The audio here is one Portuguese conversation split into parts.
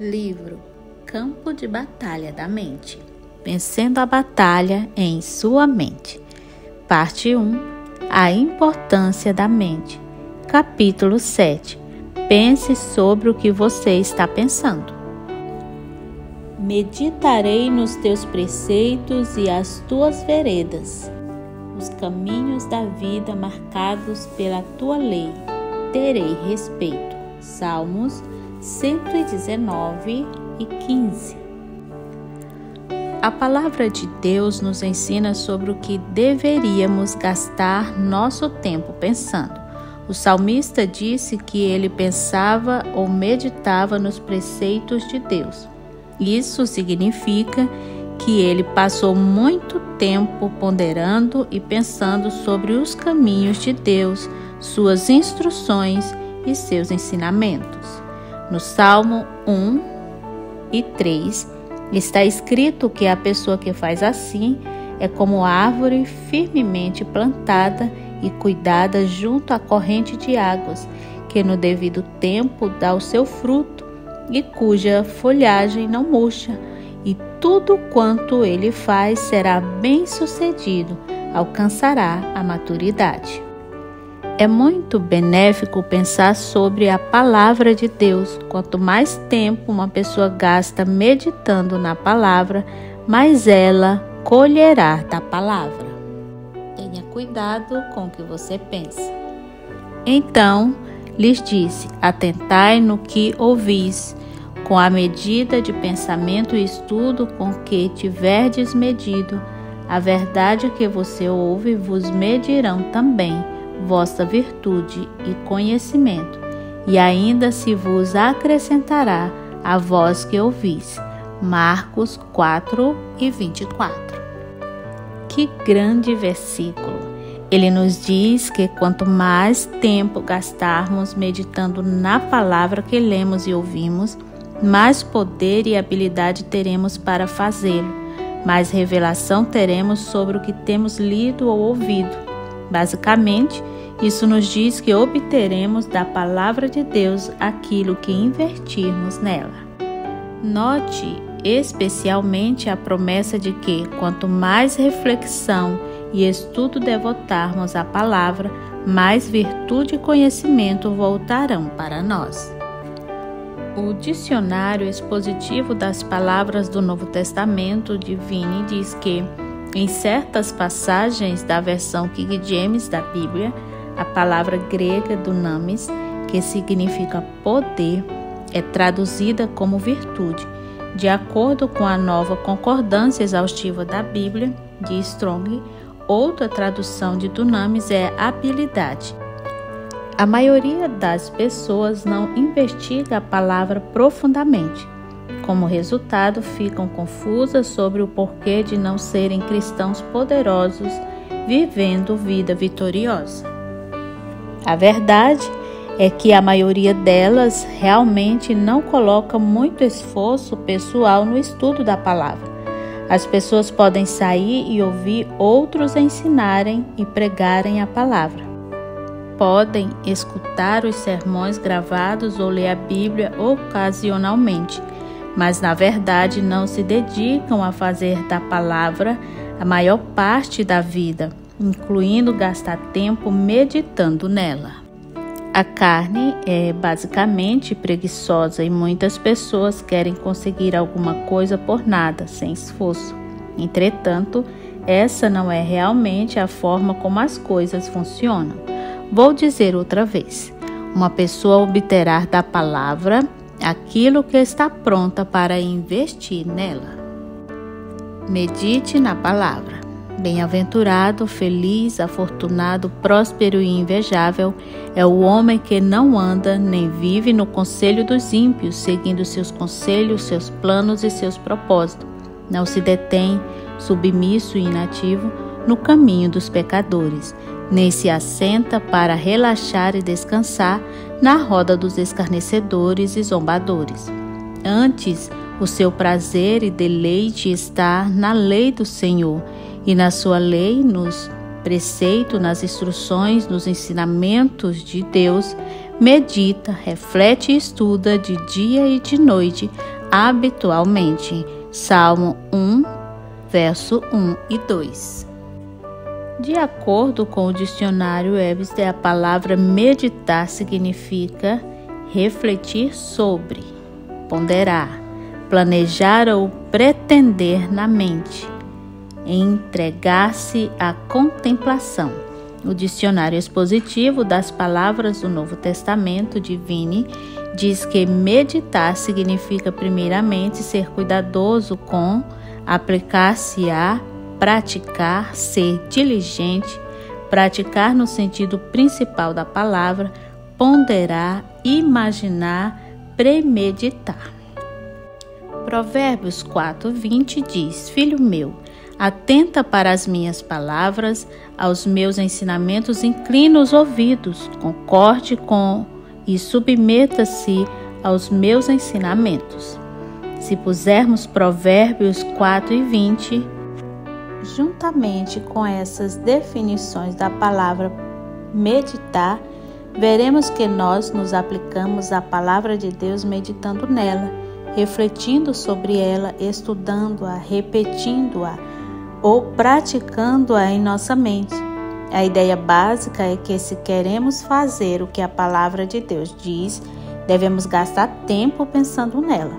Livro Campo de Batalha da Mente. Vencendo a batalha em sua mente. Parte 1. A importância da mente. Capítulo 7. Pense sobre o que você está pensando. Meditarei nos teus preceitos e as tuas veredas, os caminhos da vida marcados pela tua lei. Terei respeito. Salmos 119 e 15. A palavra de Deus nos ensina sobre o que deveríamos gastar nosso tempo pensando. O salmista disse que ele pensava ou meditava nos preceitos de Deus. Isso significa que ele passou muito tempo ponderando e pensando sobre os caminhos de Deus, suas instruções e seus ensinamentos. No Salmo 1 e 3, está escrito que a pessoa que faz assim é como árvore firmemente plantada e cuidada junto à corrente de águas, que no devido tempo dá o seu fruto e cuja folhagem não murcha, e tudo quanto ele faz será bem-sucedido, alcançará a maturidade. É muito benéfico pensar sobre a palavra de Deus. Quanto mais tempo uma pessoa gasta meditando na palavra, mais ela colherá da palavra. Tenha cuidado com o que você pensa. Então, lhes disse: atentai no que ouvis, com a medida de pensamento e estudo com que tiverdes medido, a verdade que você ouve vos medirão também vossa virtude e conhecimento, e ainda se vos acrescentará a vós que ouvis. Marcos 4 e 24. Que grande versículo! Ele nos diz que quanto mais tempo gastarmos meditando na palavra que lemos e ouvimos, mais poder e habilidade teremos para fazê-lo, mais revelação teremos sobre o que temos lido ou ouvido. Basicamente, isso nos diz que obteremos da palavra de Deus aquilo que investirmos nela. Note especialmente a promessa de que, quanto mais reflexão e estudo devotarmos à palavra, mais virtude e conhecimento voltarão para nós. O dicionário expositivo das palavras do Novo Testamento de Vine diz que, em certas passagens da versão King James da Bíblia, a palavra grega dunamis, que significa poder, é traduzida como virtude. De acordo com a nova concordância exaustiva da Bíblia, de Strong, outra tradução de dunamis é habilidade. A maioria das pessoas não investiga a palavra profundamente. Como resultado, ficam confusas sobre o porquê de não serem cristãos poderosos vivendo vida vitoriosa. A verdade é que a maioria delas realmente não coloca muito esforço pessoal no estudo da palavra. As pessoas podem sair e ouvir outros ensinarem e pregarem a palavra. Podem escutar os sermões gravados ou ler a Bíblia ocasionalmente, mas na verdade não se dedicam a fazer da palavra a maior parte da vida, incluindo gastar tempo meditando nela. A carne é basicamente preguiçosa e muitas pessoas querem conseguir alguma coisa por nada, sem esforço. Entretanto, essa não é realmente a forma como as coisas funcionam. Vou dizer outra vez: uma pessoa obterá da palavra aquilo que está pronta para investir nela. Medite na palavra. Bem-aventurado, feliz, afortunado, próspero e invejável é o homem que não anda nem vive no conselho dos ímpios, seguindo seus conselhos, seus planos e seus propósitos. Não se detém, submisso e inativo, no caminho dos pecadores, nem se assenta para relaxar e descansar na roda dos escarnecedores e zombadores. Antes, o seu prazer e deleite está na lei do Senhor, e na sua lei, nos preceitos, nas instruções, nos ensinamentos de Deus, medita, reflete e estuda de dia e de noite, habitualmente. Salmo 1, verso 1 e 2. De acordo com o dicionário Webster, a palavra meditar significa refletir sobre, ponderar, planejar ou pretender na mente, entregar-se à contemplação. O dicionário expositivo das palavras do Novo Testamento de Vine diz que meditar significa primeiramente ser cuidadoso com, aplicar-se a, praticar, ser diligente, praticar no sentido principal da palavra, ponderar, imaginar, premeditar. Provérbios 4:20 diz: Filho meu, atenta para as minhas palavras, aos meus ensinamentos inclina os ouvidos, concorde com e submeta-se aos meus ensinamentos. Se pusermos Provérbios 4:20, juntamente com essas definições da palavra meditar, veremos que nós nos aplicamos à palavra de Deus meditando nela, refletindo sobre ela, estudando-a, repetindo-a ou praticando-a em nossa mente. A ideia básica é que, se queremos fazer o que a palavra de Deus diz, devemos gastar tempo pensando nela.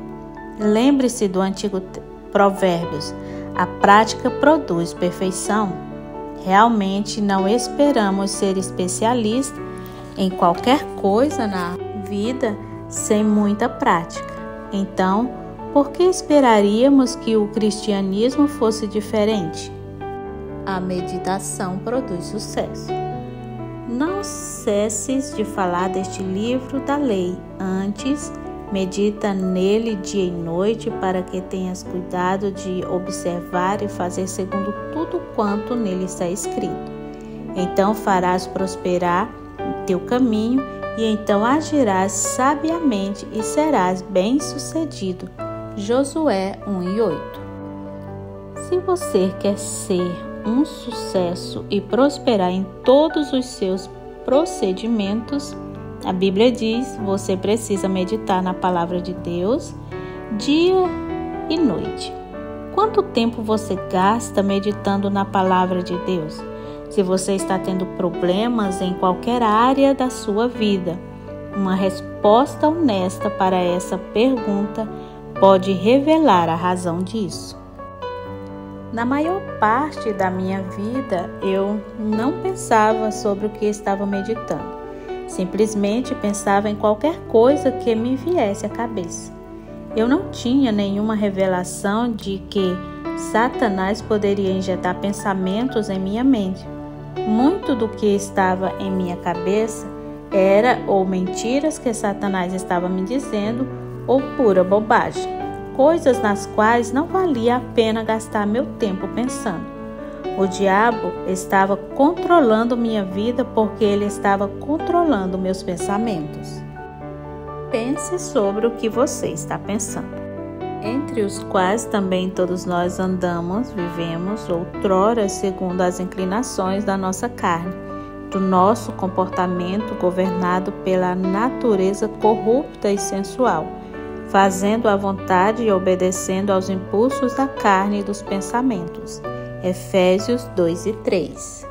Lembre-se do antigo Provérbios: a prática produz perfeição. Realmente não esperamos ser especialistas em qualquer coisa na vida sem muita prática. Então, por que esperaríamos que o cristianismo fosse diferente? A meditação produz sucesso. Não cesses de falar deste livro da lei. Antes, medita nele dia e noite, para que tenhas cuidado de observar e fazer segundo tudo quanto nele está escrito. Então farás prosperar o teu caminho, e então agirás sabiamente e serás bem-sucedido. Josué 1:8. Se você quer ser um sucesso e prosperar em todos os seus procedimentos, a Bíblia diz, você precisa meditar na palavra de Deus dia e noite. Quanto tempo você gasta meditando na palavra de Deus? Se você está tendo problemas em qualquer área da sua vida, uma resposta honesta para essa pergunta pode revelar a razão disso. Na maior parte da minha vida, eu não pensava sobre o que estava meditando. Simplesmente pensava em qualquer coisa que me viesse à cabeça. Eu não tinha nenhuma revelação de que Satanás poderia injetar pensamentos em minha mente. Muito do que estava em minha cabeça era ou mentiras que Satanás estava me dizendo ou pura bobagem, coisas nas quais não valia a pena gastar meu tempo pensando. O diabo estava controlando minha vida porque ele estava controlando meus pensamentos. Pense sobre o que você está pensando, entre os quais também todos nós andamos, vivemos outrora segundo as inclinações da nossa carne, do nosso comportamento governado pela natureza corrupta e sensual, fazendo a vontade e obedecendo aos impulsos da carne e dos pensamentos. Efésios 2:3.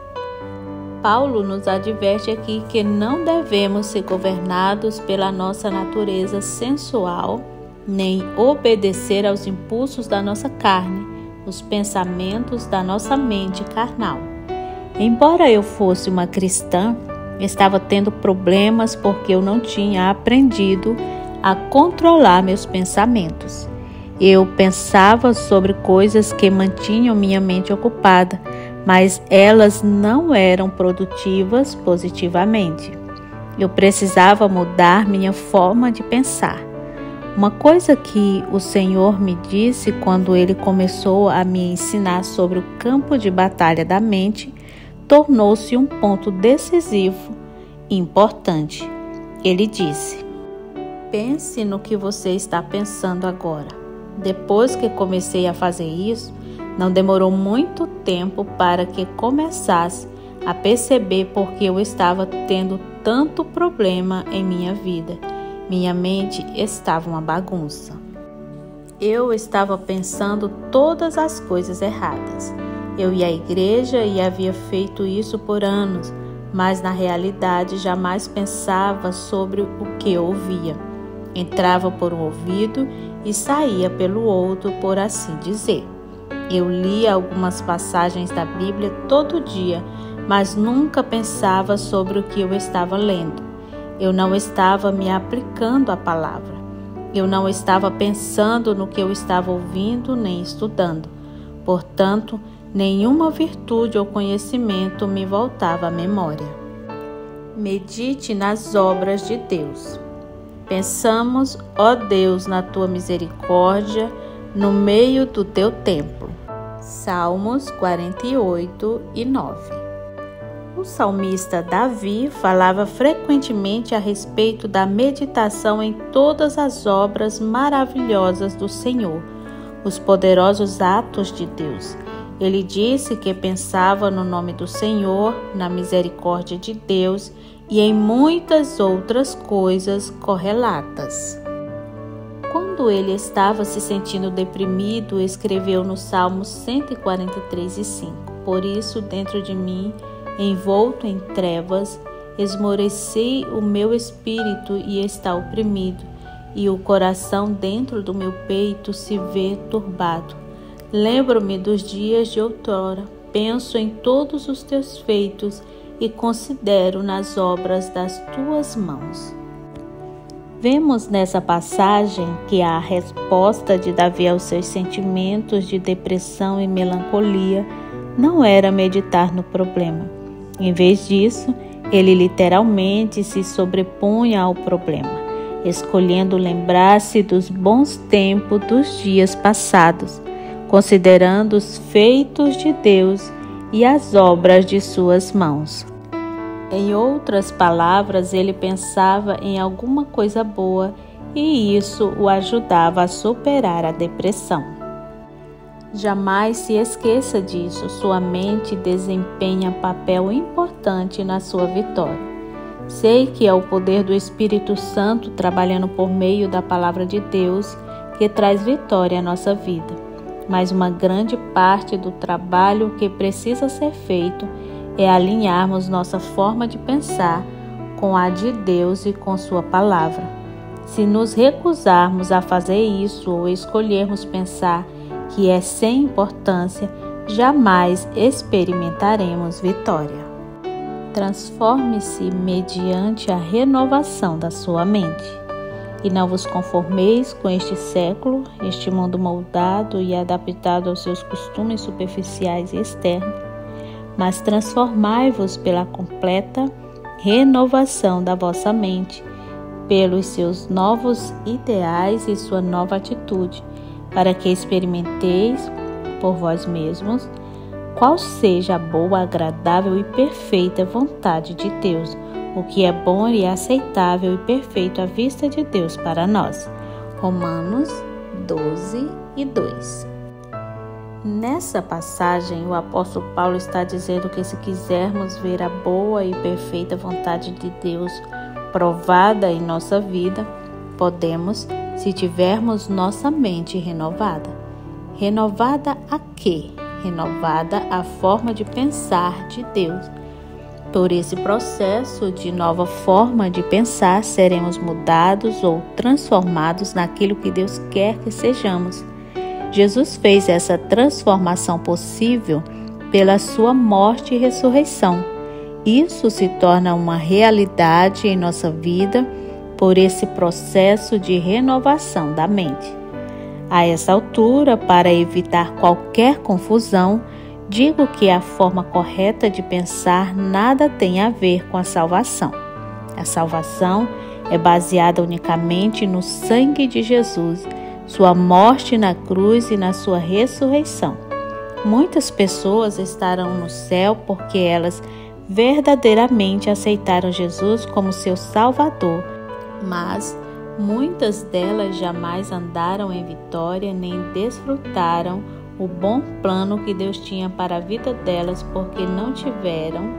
Paulo nos adverte aqui que não devemos ser governados pela nossa natureza sensual, nem obedecer aos impulsos da nossa carne, os pensamentos da nossa mente carnal. Embora eu fosse uma cristã, estava tendo problemas porque eu não tinha aprendido a controlar meus pensamentos. Eu pensava sobre coisas que mantinham minha mente ocupada, mas elas não eram produtivas positivamente. Eu precisava mudar minha forma de pensar. Uma coisa que o Senhor me disse quando Ele começou a me ensinar sobre o campo de batalha da mente tornou-se um ponto decisivo e importante. Ele disse: pense no que você está pensando agora. Depois que comecei a fazer isso, não demorou muito tempo para que começasse a perceber porque eu estava tendo tanto problema em minha vida. Minha mente estava uma bagunça. Eu estava pensando todas as coisas erradas. Eu ia à igreja e havia feito isso por anos, mas na realidade jamais pensava sobre o que ouvia. Entrava por um ouvido e saía pelo outro, por assim dizer. Eu lia algumas passagens da Bíblia todo dia, mas nunca pensava sobre o que eu estava lendo. Eu não estava me aplicando à palavra. Eu não estava pensando no que eu estava ouvindo nem estudando. Portanto, nenhuma virtude ou conhecimento me voltava à memória. Medite nas obras de Deus. Pensamos, ó Deus, na tua misericórdia, no meio do teu templo. Salmos 48 e 9. O salmista Davi falava frequentemente a respeito da meditação em todas as obras maravilhosas do Senhor, os poderosos atos de Deus. Ele disse que pensava no nome do Senhor, na misericórdia de Deus e em muitas outras coisas correlatas. Quando ele estava se sentindo deprimido, escreveu no Salmo 143 e 5: Por isso, dentro de mim, envolto em trevas, esmoreci o meu espírito e está oprimido, e o coração dentro do meu peito se vê turbado. Lembro-me dos dias de outrora, penso em todos os teus feitos e considero nas obras das tuas mãos. Vemos nessa passagem que a resposta de Davi aos seus sentimentos de depressão e melancolia não era meditar no problema. Em vez disso, ele literalmente se sobrepunha ao problema, escolhendo lembrar-se dos bons tempos dos dias passados, considerando os feitos de Deus e as obras de suas mãos. Em outras palavras, ele pensava em alguma coisa boa e isso o ajudava a superar a depressão. Jamais se esqueça disso, sua mente desempenha papel importante na sua vitória. Sei que é o poder do Espírito Santo trabalhando por meio da palavra de Deus que traz vitória à nossa vida, mas uma grande parte do trabalho que precisa ser feito é alinharmos nossa forma de pensar com a de Deus e com sua palavra. Se nos recusarmos a fazer isso ou escolhermos pensar que é sem importância, jamais experimentaremos vitória. Transforme-se mediante a renovação da sua mente. E não vos conformeis com este século, este mundo moldado e adaptado aos seus costumes superficiais e externos, mas transformai-vos pela completa renovação da vossa mente, pelos seus novos ideais e sua nova atitude, para que experimenteis por vós mesmos qual seja a boa, agradável e perfeita vontade de Deus, o que é bom e aceitável e perfeito à vista de Deus para nós. Romanos 12 e 2. Nessa passagem, o apóstolo Paulo está dizendo que se quisermos ver a boa e perfeita vontade de Deus provada em nossa vida, podemos, se tivermos nossa mente renovada. Renovada a quê? Renovada a forma de pensar de Deus. Por esse processo de nova forma de pensar, seremos mudados ou transformados naquilo que Deus quer que sejamos. Jesus fez essa transformação possível pela sua morte e ressurreição. Isso se torna uma realidade em nossa vida por esse processo de renovação da mente. A essa altura, para evitar qualquer confusão, digo que a forma correta de pensar nada tem a ver com a salvação. A salvação é baseada unicamente no sangue de Jesus, sua morte na cruz e na sua ressurreição. Muitas pessoas estarão no céu porque elas verdadeiramente aceitaram Jesus como seu Salvador, mas muitas delas jamais andaram em vitória nem desfrutaram o bom plano que Deus tinha para a vida delas porque não tiveram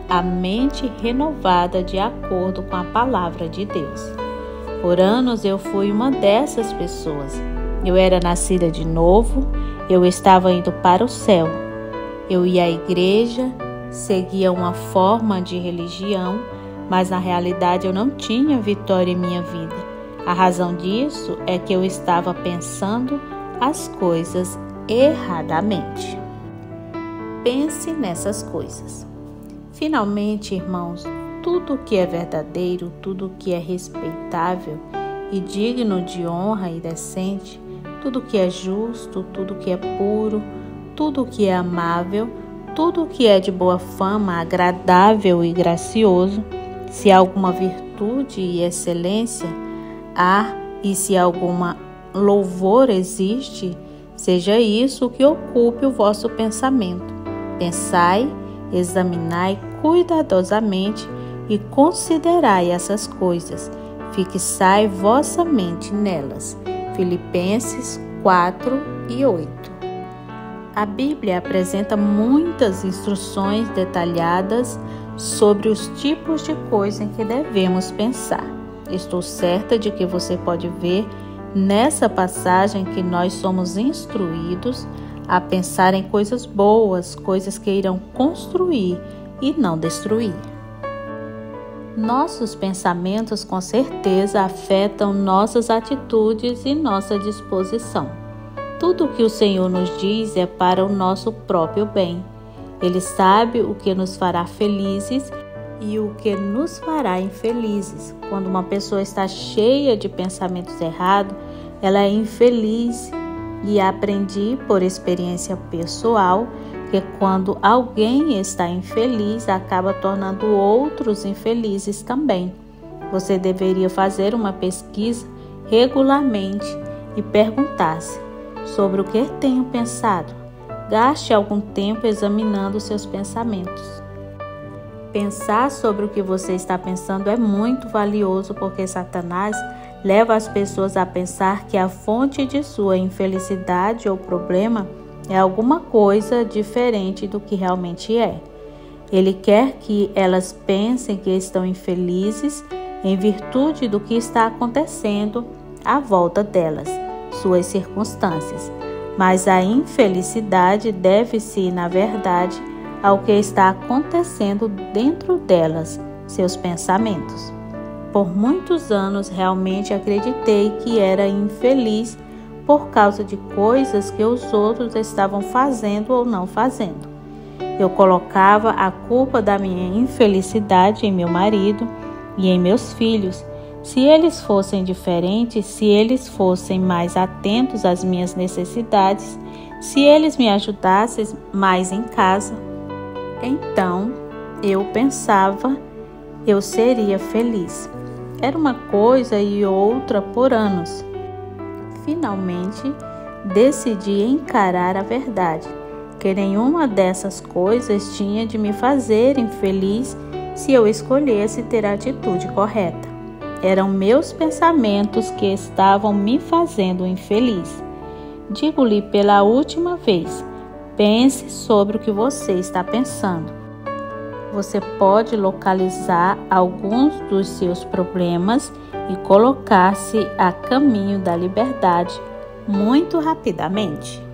a mente renovada de acordo com a palavra de Deus. Por anos eu fui uma dessas pessoas. Eu era nascida de novo, eu estava indo para o céu. Eu ia à igreja, seguia uma forma de religião, mas na realidade eu não tinha vitória em minha vida. A razão disso é que eu estava pensando as coisas erradamente. Pense nessas coisas. Finalmente, irmãos, tudo que é verdadeiro, tudo que é respeitável e digno de honra e decente, tudo que é justo, tudo que é puro, tudo que é amável, tudo que é de boa fama, agradável e gracioso, se há alguma virtude e excelência há, e se alguma louvor existe, seja isso o que ocupe o vosso pensamento. Pensai, examinai cuidadosamente e considerai essas coisas. Fixai vossa mente nelas. Filipenses 4:8. A Bíblia apresenta muitas instruções detalhadas sobre os tipos de coisa em que devemos pensar. Estou certa de que você pode ver nessa passagem que nós somos instruídos a pensar em coisas boas, coisas que irão construir e não destruir. Nossos pensamentos com certeza afetam nossas atitudes e nossa disposição. Tudo o que o Senhor nos diz é para o nosso próprio bem. Ele sabe o que nos fará felizes e o que nos fará infelizes. Quando uma pessoa está cheia de pensamentos errados, ela é infeliz. E aprendi por experiência pessoal que quando alguém está infeliz, acaba tornando outros infelizes também. Você deveria fazer uma pesquisa regularmente e perguntar-se sobre o que tenho pensado. Gaste algum tempo examinando seus pensamentos. Pensar sobre o que você está pensando é muito valioso porque Satanás leva as pessoas a pensar que a fonte de sua infelicidade ou problema é alguma coisa diferente do que realmente é. Ele quer que elas pensem que estão infelizes em virtude do que está acontecendo à volta delas, suas circunstâncias. Mas a infelicidade deve-se, na verdade, ao que está acontecendo dentro delas, seus pensamentos. Por muitos anos realmente acreditei que era infeliz por causa de coisas que os outros estavam fazendo ou não fazendo. Eu colocava a culpa da minha infelicidade em meu marido e em meus filhos. Se eles fossem diferentes, se eles fossem mais atentos às minhas necessidades, se eles me ajudassem mais em casa, então eu pensava, eu seria feliz. Era uma coisa e outra por anos. Finalmente, decidi encarar a verdade, que nenhuma dessas coisas tinha de me fazer infeliz se eu escolhesse ter a atitude correta. Eram meus pensamentos que estavam me fazendo infeliz. Digo-lhe pela última vez, pense sobre o que você está pensando. Você pode localizar alguns dos seus problemas e colocar-se a caminho da liberdade muito rapidamente.